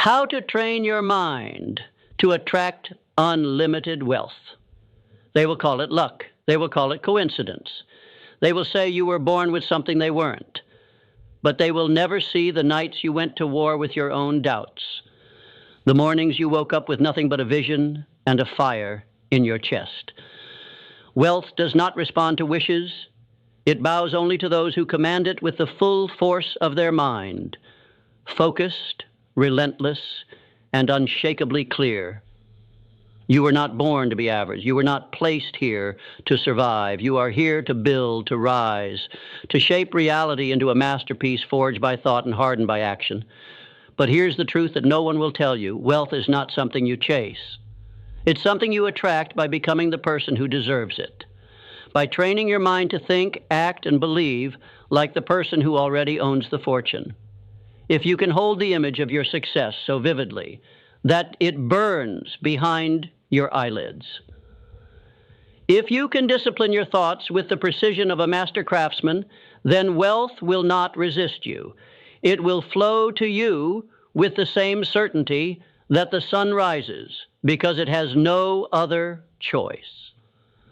How to train your mind to attract unlimited wealth. They will call it luck. They will call it coincidence. They will say you were born with something they weren't. But they will never see the nights you went to war with your own doubts, the mornings you woke up with nothing but a vision and a fire in your chest. Wealth does not respond to wishes. It bows only to those who command it with the full force of their mind, focused, relentless, and unshakably clear. You were not born to be average. You were not placed here to survive. You are here to build, to rise, to shape reality into a masterpiece forged by thought and hardened by action. But here's the truth that no one will tell you. Wealth is not something you chase. It's something you attract by becoming the person who deserves it, by training your mind to think, act, and believe like the person who already owns the fortune. If you can hold the image of your success so vividly that it burns behind your eyelids. If you can discipline your thoughts with the precision of a master craftsman, then wealth will not resist you. It will flow to you with the same certainty that the sun rises, because it has no other choice.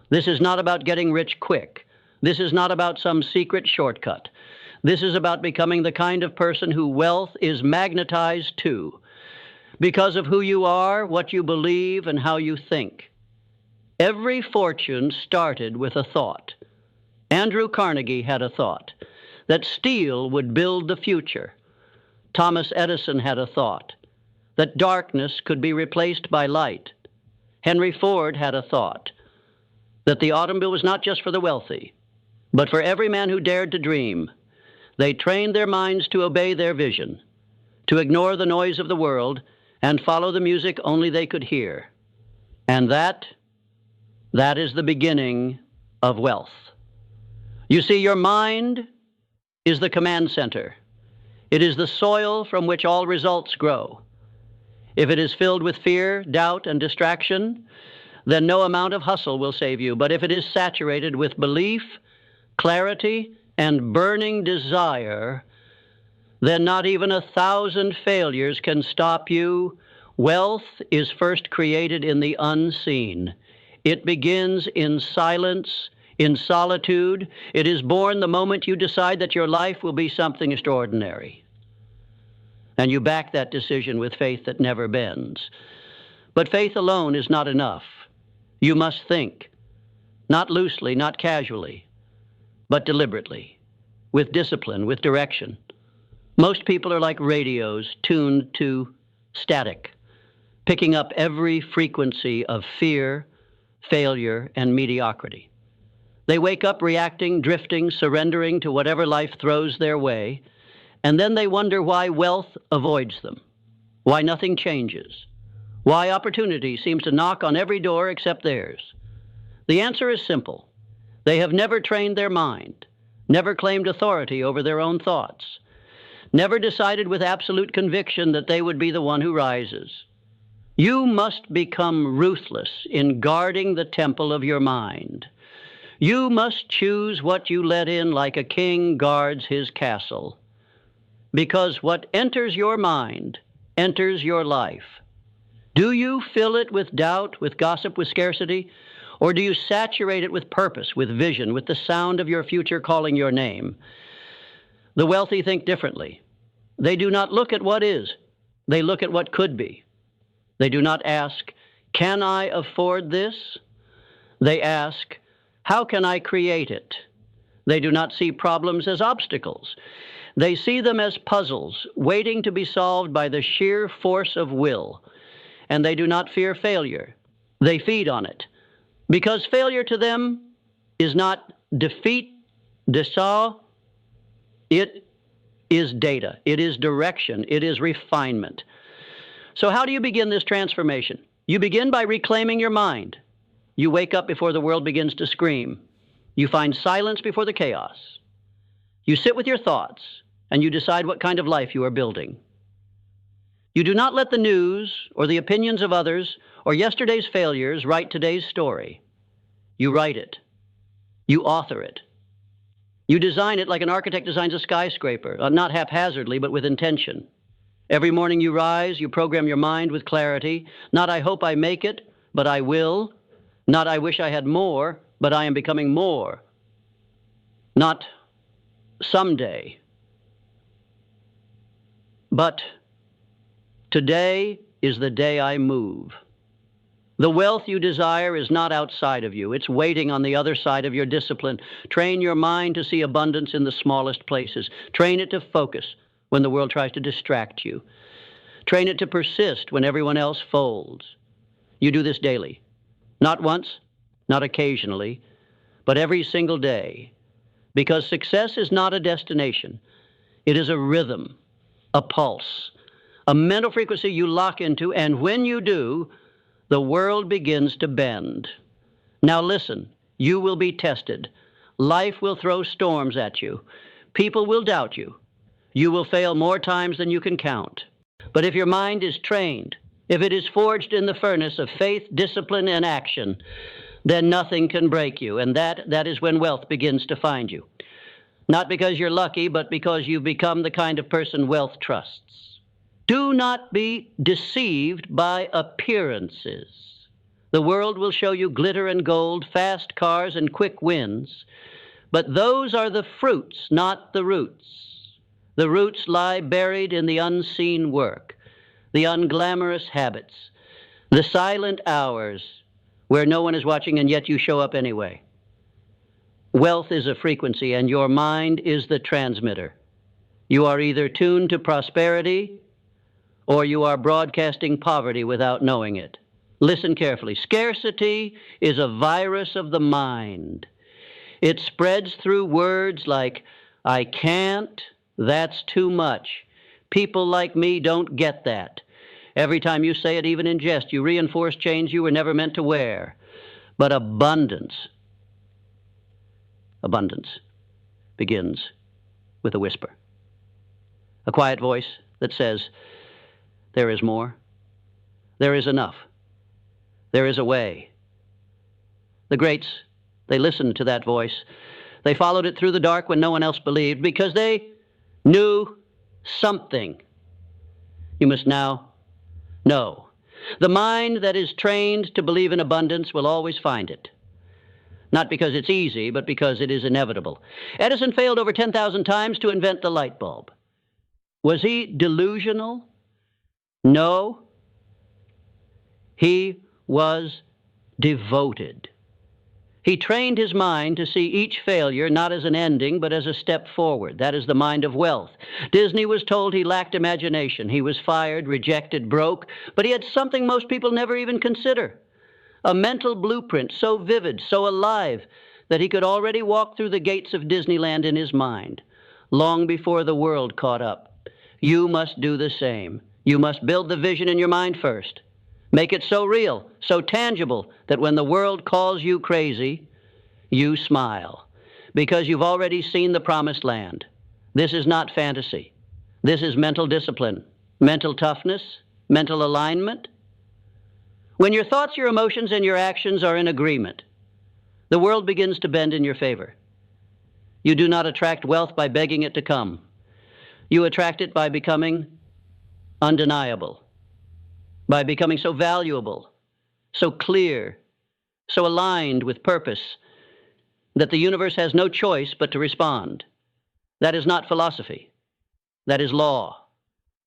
This is not about getting rich quick. This is not about some secret shortcut. This is about becoming the kind of person who wealth is magnetized to, because of who you are, what you believe, and how you think. Every fortune started with a thought. Andrew Carnegie had a thought that steel would build the future. Thomas Edison had a thought that darkness could be replaced by light. Henry Ford had a thought that the automobile was not just for the wealthy, but for every man who dared to dream. They trained their minds to obey their vision, to ignore the noise of the world, and follow the music only they could hear. And that is the beginning of wealth. You see, your mind is the command center. It is the soil from which all results grow. If it is filled with fear, doubt, and distraction, then no amount of hustle will save you. But if it is saturated with belief, clarity, and burning desire, then not even 1,000 failures can stop you. Wealth is first created in the unseen. It begins in silence, in solitude. It is born the moment you decide that your life will be something extraordinary. And you back that decision with faith that never bends. But faith alone is not enough. You must think, not loosely, not casually, but deliberately, with discipline, with direction. Most people are like radios tuned to static, picking up every frequency of fear, failure, and mediocrity. They wake up reacting, drifting, surrendering to whatever life throws their way, and then they wonder why wealth avoids them, why nothing changes, why opportunity seems to knock on every door except theirs. The answer is simple. They have never trained their mind, never claimed authority over their own thoughts, never decided with absolute conviction that they would be the one who rises. You must become ruthless in guarding the temple of your mind. You must choose what you let in like a king guards his castle. Because what enters your mind enters your life. Do you fill it with doubt, with gossip, with scarcity? Or do you saturate it with purpose, with vision, with the sound of your future calling your name? The wealthy think differently. They do not look at what is. They look at what could be. They do not ask, can I afford this? They ask, how can I create it? They do not see problems as obstacles. They see them as puzzles, waiting to be solved by the sheer force of will. And they do not fear failure. They feed on it. Because failure to them is not defeat, desau. It is data. It is direction. It is refinement. So how do you begin this transformation? You begin by reclaiming your mind. You wake up before the world begins to scream. You find silence before the chaos. You sit with your thoughts, and you decide what kind of life you are building. You do not let the news or the opinions of others or yesterday's failures write today's story. You write it. You author it. You design it like an architect designs a skyscraper, not haphazardly, but with intention. Every morning you rise, you program your mind with clarity. Not I hope I make it, but I will. Not I wish I had more, but I am becoming more. Not someday, but today is the day I move. The wealth you desire is not outside of you. It's waiting on the other side of your discipline. Train your mind to see abundance in the smallest places. Train it to focus when the world tries to distract you. Train it to persist when everyone else folds. You do this daily. Not once, not occasionally, but every single day. Because success is not a destination. It is a rhythm, a pulse, a mental frequency you lock into, and when you do, the world begins to bend. Now listen, you will be tested. Life will throw storms at you. People will doubt you. You will fail more times than you can count. But if your mind is trained, if it is forged in the furnace of faith, discipline, and action, then nothing can break you, and that is when wealth begins to find you. Not because you're lucky, but because you've become the kind of person wealth trusts. Do not be deceived by appearances. The world will show you glitter and gold, fast cars, and quick wins, but those are the fruits, not the roots. The roots lie buried in the unseen work, the unglamorous habits, the silent hours where no one is watching and yet you show up anyway. Wealth is a frequency and your mind is the transmitter. You are either tuned to prosperity or you are broadcasting poverty without knowing it. Listen carefully. Scarcity is a virus of the mind. It spreads through words like, I can't, that's too much. People like me don't get that. Every time you say it, even in jest, you reinforce chains you were never meant to wear. But abundance begins with a whisper. A quiet voice that says, there is more. There is enough. There is a way. The greats, they listened to that voice. They followed it through the dark when no one else believed because they knew something. You must now know. The mind that is trained to believe in abundance will always find it. Not because it's easy, but because it is inevitable. Edison failed over 10,000 times to invent the light bulb. Was he delusional? No. He was devoted. He trained his mind to see each failure not as an ending, but as a step forward. That is the mind of wealth. Disney was told he lacked imagination. He was fired, rejected, broke, but he had something most people never even consider. A mental blueprint so vivid, so alive, that he could already walk through the gates of Disneyland in his mind, long before the world caught up. You must do the same. You must build the vision in your mind first. Make it so real, so tangible, that when the world calls you crazy, you smile, because you've already seen the promised land. This is not fantasy. This is mental discipline, mental toughness, mental alignment. When your thoughts, your emotions, and your actions are in agreement, the world begins to bend in your favor. You do not attract wealth by begging it to come. You attract it by becoming undeniable, by becoming so valuable, so clear, so aligned with purpose that the universe has no choice but to respond. That is not philosophy. That is law,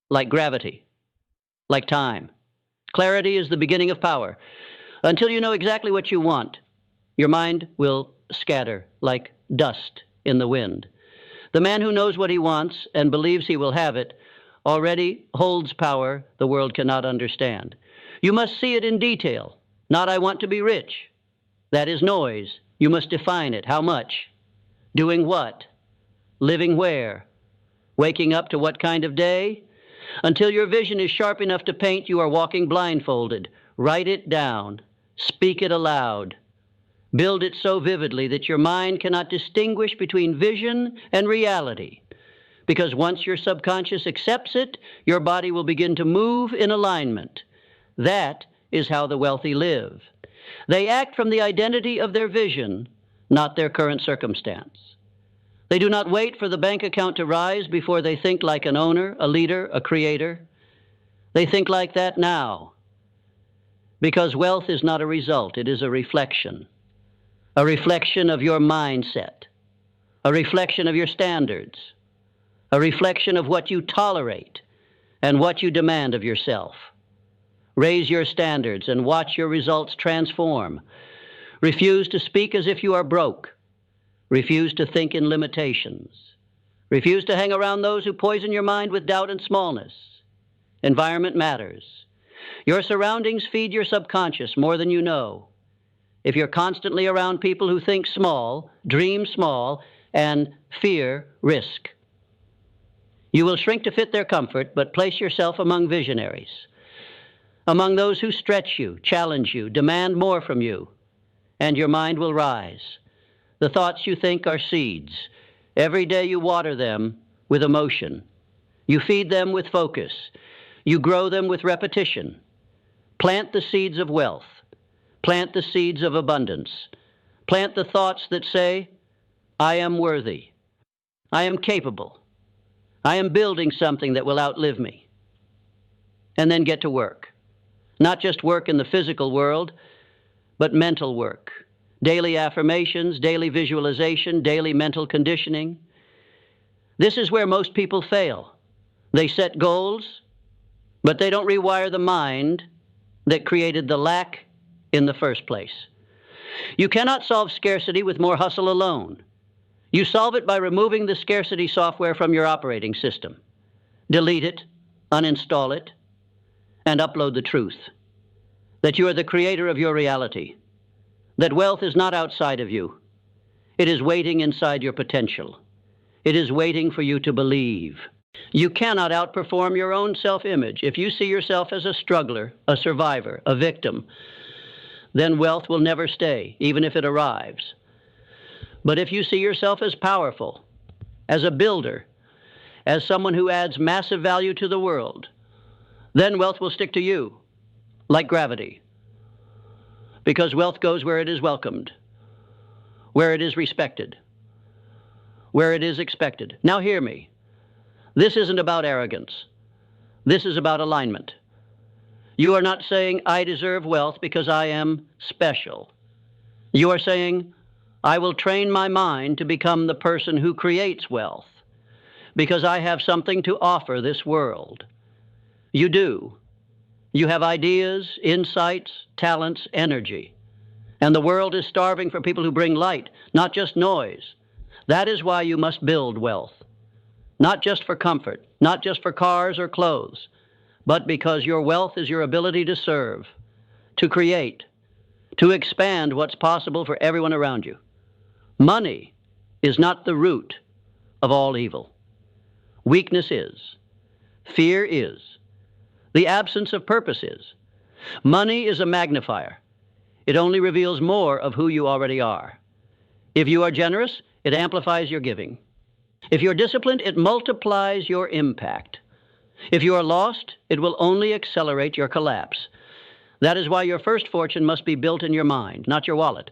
like gravity, like time. Clarity is the beginning of power. Until you know exactly what you want, your mind will scatter like dust in the wind. The man who knows what he wants and believes he will have it already holds power the world cannot understand. You must see it in detail, not I want to be rich. That is noise. You must define it. How much? Doing what? Living where? Waking up to what kind of day? Until your vision is sharp enough to paint, you are walking blindfolded. Write it down. Speak it aloud. Build it so vividly that your mind cannot distinguish between vision and reality. Because once your subconscious accepts it, your body will begin to move in alignment. That is how the wealthy live. They act from the identity of their vision, not their current circumstance. They do not wait for the bank account to rise before they think like an owner, a leader, a creator. They think like that now because wealth is not a result, it is a reflection of your mindset, a reflection of your standards, a reflection of what you tolerate and what you demand of yourself. Raise your standards and watch your results transform. Refuse to speak as if you are broke. Refuse to think in limitations. Refuse to hang around those who poison your mind with doubt and smallness. Environment matters. Your surroundings feed your subconscious more than you know. If you're constantly around people who think small, dream small, and fear risk, you will shrink to fit their comfort, but place yourself among visionaries, among those who stretch you, challenge you, demand more from you, and your mind will rise. The thoughts you think are seeds. Every day you water them with emotion. You feed them with focus. You grow them with repetition. Plant the seeds of wealth. Plant the seeds of abundance. Plant the thoughts that say, I am worthy. I am capable. I am building something that will outlive me. And then get to work. Not just work in the physical world, but mental work. Daily affirmations, daily visualization, daily mental conditioning. This is where most people fail. They set goals, but they don't rewire the mind that created the lack in the first place. You cannot solve scarcity with more hustle alone. You solve it by removing the scarcity software from your operating system. Delete it, uninstall it, and upload the truth. That you are the creator of your reality. That wealth is not outside of you. It is waiting inside your potential. It is waiting for you to believe. You cannot outperform your own self-image. If you see yourself as a struggler, a survivor, a victim, then wealth will never stay, even if it arrives. But if you see yourself as powerful, as a builder, as someone who adds massive value to the world, then wealth will stick to you, like gravity. Because wealth goes where it is welcomed, where it is respected, where it is expected. Now hear me. This isn't about arrogance. This is about alignment. You are not saying, I deserve wealth because I am special. You are saying, I will train my mind to become the person who creates wealth because I have something to offer this world. You do. You have ideas, insights, talents, energy. And the world is starving for people who bring light, not just noise. That is why you must build wealth. Not just for comfort, not just for cars or clothes, but because your wealth is your ability to serve, to create, to expand what's possible for everyone around you. Money is not the root of all evil. Weakness is. Fear is. The absence of purpose is. Money is a magnifier. It only reveals more of who you already are. If you are generous, it amplifies your giving. If you're disciplined, it multiplies your impact. If you are lost, it will only accelerate your collapse. That is why your first fortune must be built in your mind, not your wallet.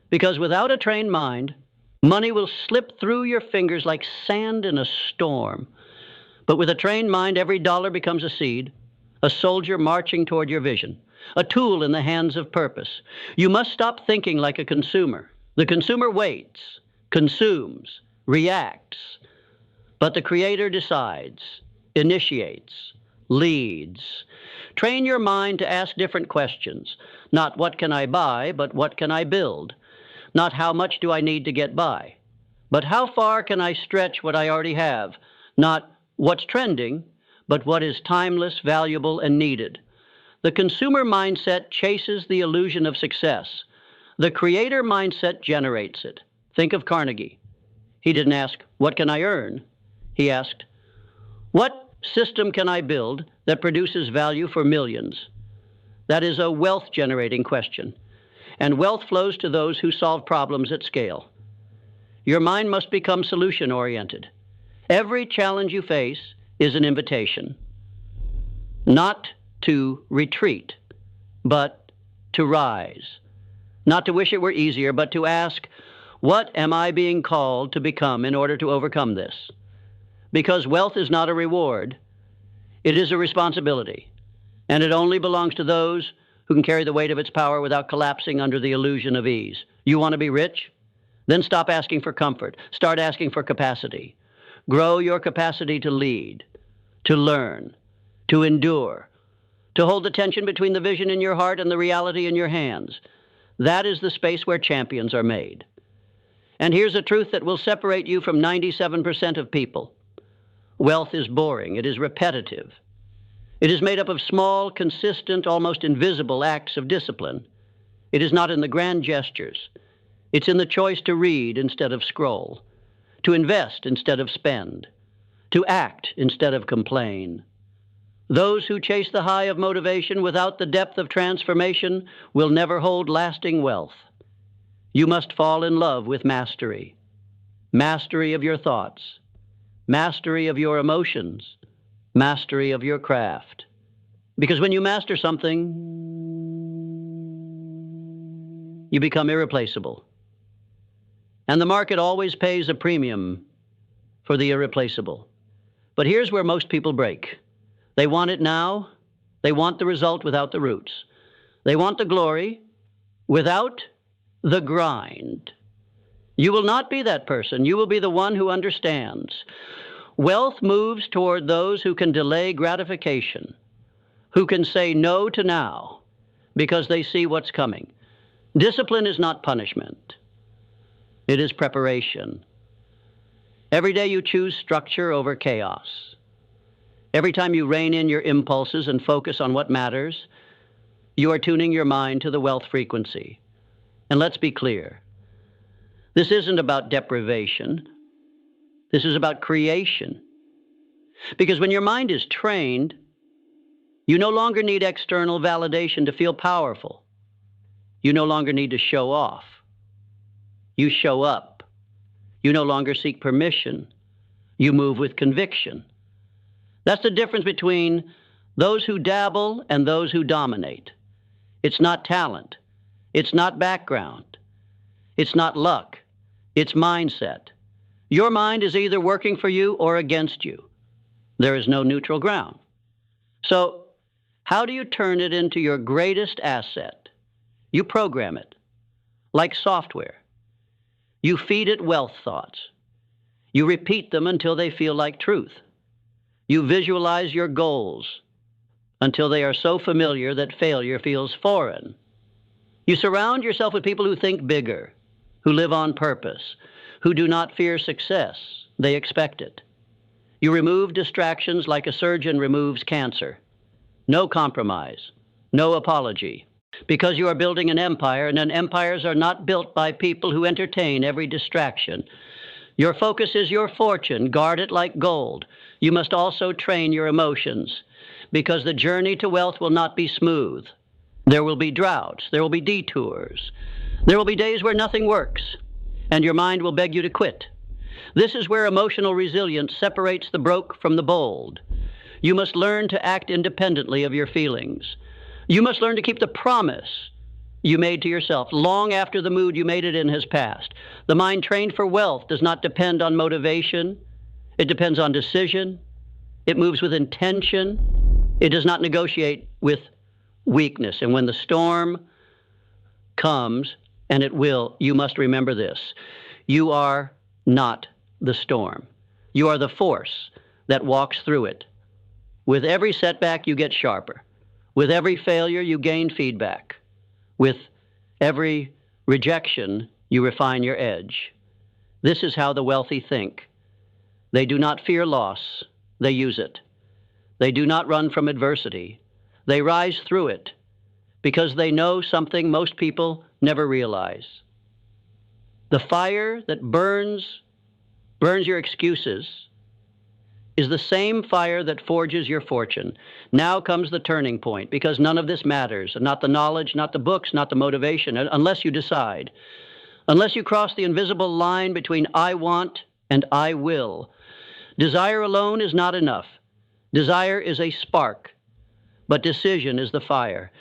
Because without a trained mind, money will slip through your fingers like sand in a storm. But with a trained mind, every dollar becomes a seed, a soldier marching toward your vision, a tool in the hands of purpose. You must stop thinking like a consumer. The consumer waits, consumes, reacts, but the creator decides, initiates, leads. Train your mind to ask different questions. Not what can I buy, but what can I build? Not how much do I need to get by, but how far can I stretch what I already have? Not what's trending, but what is timeless, valuable, and needed. The consumer mindset chases the illusion of success. The creator mindset generates it. Think of Carnegie. He didn't ask, what can I earn? He asked, what system can I build that produces value for millions? That is a wealth-generating question. And wealth flows to those who solve problems at scale. Your mind must become solution-oriented. Every challenge you face is an invitation, not to retreat, but to rise. Not to wish it were easier, but to ask, what am I being called to become in order to overcome this? Because wealth is not a reward, it is a responsibility. And it only belongs to those who can carry the weight of its power without collapsing under the illusion of ease. You want to be rich? Then stop asking for comfort. Start asking for capacity. Grow your capacity to lead, to learn, to endure, to hold the tension between the vision in your heart and the reality in your hands. That is the space where champions are made. And here's a truth that will separate you from 97% of people. Wealth is boring. It is repetitive. It is made up of small, consistent, almost invisible acts of discipline. It is not in the grand gestures. It's in the choice to read instead of scroll, to invest instead of spend, to act instead of complain. Those who chase the high of motivation without the depth of transformation will never hold lasting wealth. You must fall in love with mastery. Mastery of your thoughts, mastery of your emotions, mastery of your craft. Because when you master something, you become irreplaceable. And the market always pays a premium for the irreplaceable. But here's where most people break. They want it now. They want the result without the roots. They want the glory without the grind. You will not be that person. You will be the one who understands. Wealth moves toward those who can delay gratification, who can say no to now because they see what's coming. Discipline is not punishment. It is preparation. Every day you choose structure over chaos. Every time you rein in your impulses and focus on what matters, you are tuning your mind to the wealth frequency. And let's be clear. This isn't about deprivation. This is about creation. Because when your mind is trained, you no longer need external validation to feel powerful. You no longer need to show off. You show up. You no longer seek permission. You move with conviction. That's the difference between those who dabble and those who dominate. It's not talent. It's not background. It's not luck. It's mindset. Your mind is either working for you or against you. There is no neutral ground. So, how do you turn it into your greatest asset? You program it, like software. You feed it wealth thoughts. You repeat them until they feel like truth. You visualize your goals until they are so familiar that failure feels foreign. You surround yourself with people who think bigger, who live on purpose, who do not fear success. They expect it. You remove distractions like a surgeon removes cancer. No compromise, no apology. Because you are building an empire, and then empires are not built by people who entertain every distraction. Your focus is your fortune. Guard it like gold. You must also train your emotions, because the journey to wealth will not be smooth. There will be droughts. There will be detours. There will be days where nothing works, and your mind will beg you to quit. This is where emotional resilience separates the broke from the bold. You must learn to act independently of your feelings. You must learn to keep the promise you made to yourself long after the mood you made it in has passed. The mind trained for wealth does not depend on motivation. It depends on decision. It moves with intention. It does not negotiate with weakness. And when the storm comes, and it will, you must remember this. You are not the storm. You are the force that walks through it. With every setback, you get sharper. With every failure, you gain feedback. With every rejection, you refine your edge. This is how the wealthy think. They do not fear loss. They use it. They do not run from adversity. They rise through it because they know something most people never realize. The fire that burns your excuses is the same fire that forges your fortune. Now comes the turning point, because none of this matters, not the knowledge, not the books, not the motivation, unless you decide. Unless you cross the invisible line between I want and I will. Desire alone is not enough. Desire is a spark, but decision is the fire.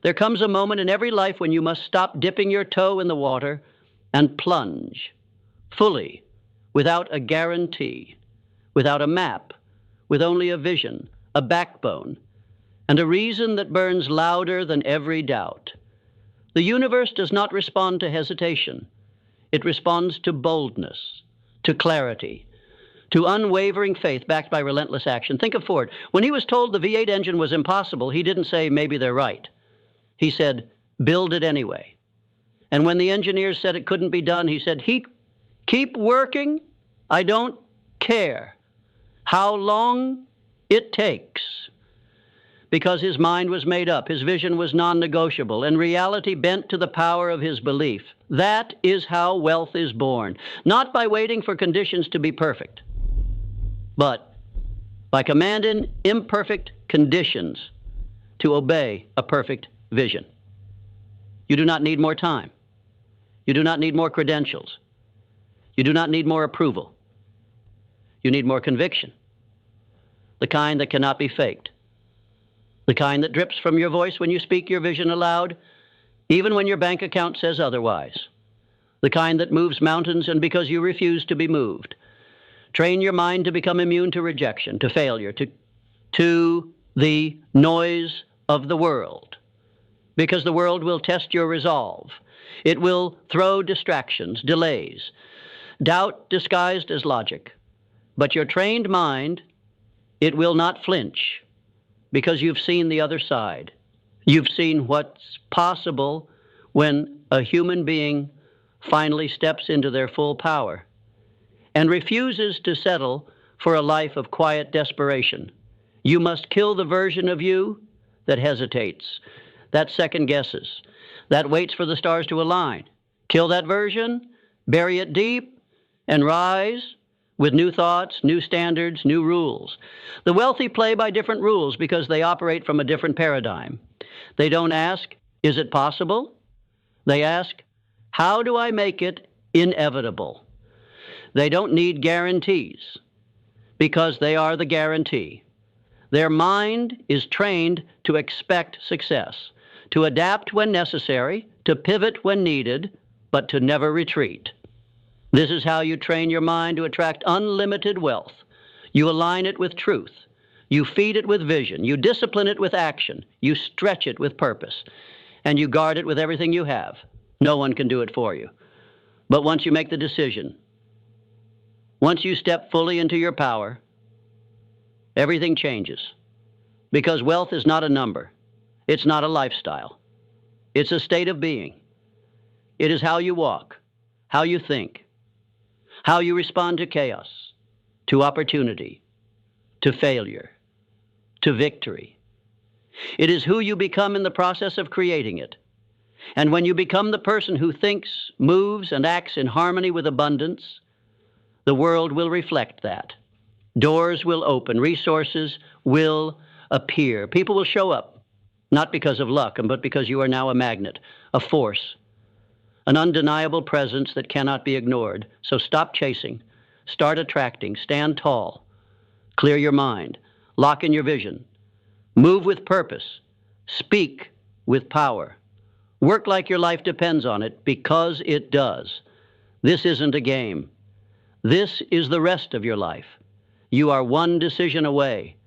There comes a moment in every life when you must stop dipping your toe in the water and plunge fully, without a guarantee, without a map, with only a vision, a backbone. and a reason that burns louder than every doubt. The universe does not respond to hesitation. It responds to boldness, to clarity, to unwavering faith backed by relentless action. Think of Ford. When he was told the V8 engine was impossible, he didn't say, maybe they're right. He said, build it anyway. And when the engineers said it couldn't be done, he said, keep working. I don't care how long it takes. Because his mind was made up, his vision was non-negotiable, and reality bent to the power of his belief. That is how wealth is born, not by waiting for conditions to be perfect, but by commanding imperfect conditions to obey a perfect vision. You do not need more time. You do not need more credentials. You do not need more approval. You need more conviction, the kind that cannot be faked, the kind that drips from your voice when you speak your vision aloud, even when your bank account says otherwise, the kind that moves mountains and because you refuse to be moved. Train your mind to become immune to rejection, to failure, to the noise of the world, because the world will test your resolve. It will throw distractions, delays, doubt disguised as logic. But your trained mind, it will not flinch, because you've seen the other side. You've seen what's possible when a human being finally steps into their full power and refuses to settle for a life of quiet desperation. You must kill the version of you that hesitates, that second guesses, that waits for the stars to align. Kill that version, bury it deep, and rise with new thoughts, new standards, new rules. The wealthy play by different rules because they operate from a different paradigm. They don't ask, is it possible? They ask, how do I make it inevitable? They don't need guarantees because they are the guarantee. Their mind is trained to expect success, to adapt when necessary, to pivot when needed, but to never retreat. This is how you train your mind to attract unlimited wealth. You align it with truth. You feed it with vision. You discipline it with action. You stretch it with purpose. And you guard it with everything you have. No one can do it for you. But once you make the decision, once you step fully into your power, everything changes. Because wealth is not a number. It's not a lifestyle. It's a state of being. It is how you walk, how you think, how you respond to chaos, to opportunity, to failure, to victory. It is who you become in the process of creating it. And when you become the person who thinks, moves, and acts in harmony with abundance, the world will reflect that. Doors will open, resources will appear. People will show up, not because of luck, but because you are now a magnet, a force, an undeniable presence that cannot be ignored. So stop chasing, start attracting, stand tall, clear your mind, lock in your vision, move with purpose, speak with power, work like your life depends on it, because it does. This isn't a game. This is the rest of your life. You are one decision away